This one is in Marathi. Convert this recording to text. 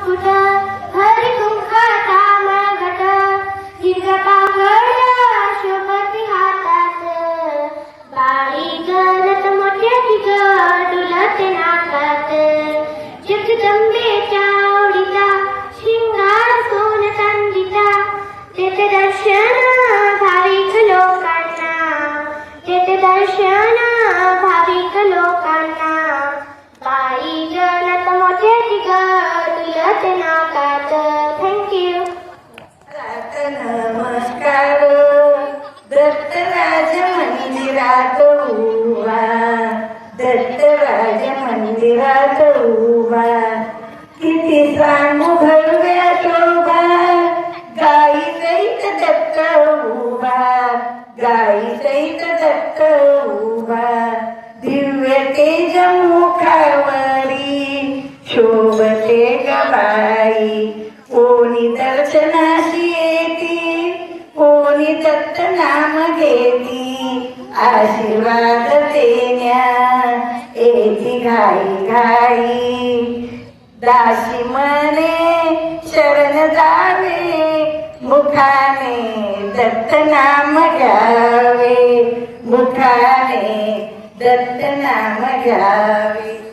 मुकुट हरी कुंकाचा मळघट हिरव्या पाकळ्या शोभती हातात बाळी गणत मोठ्याची ग डुलते नाकात जगदंबेच्या आवडीचा शिंगार सोन चांदीचा तेथे दर्शन भाविक लोकांना तेथे दर्शन भाविक लोकांना बाई गणत मोठ्याची ग डुलते नाकात. थँक्यू. नमस्कार. दत्तराज मंदिरात उभा, दत्तराज मंदिरात उभा, किती सांगू भव्य शोभा, गाई सहित दत्त उभा, गाई सहित दत्त उभा, दिव्य तेज मुखावरी शोभते गबाई, कोणी दर्शनाशी येती, कोणी दत्त नाम घेती, आशीर्वाद देण्या येती घाई घाई, दासी मने शरण जावे, मुखाने दत्त नाम घ्यावे, मुखाने दत्त नाम घ्यावे.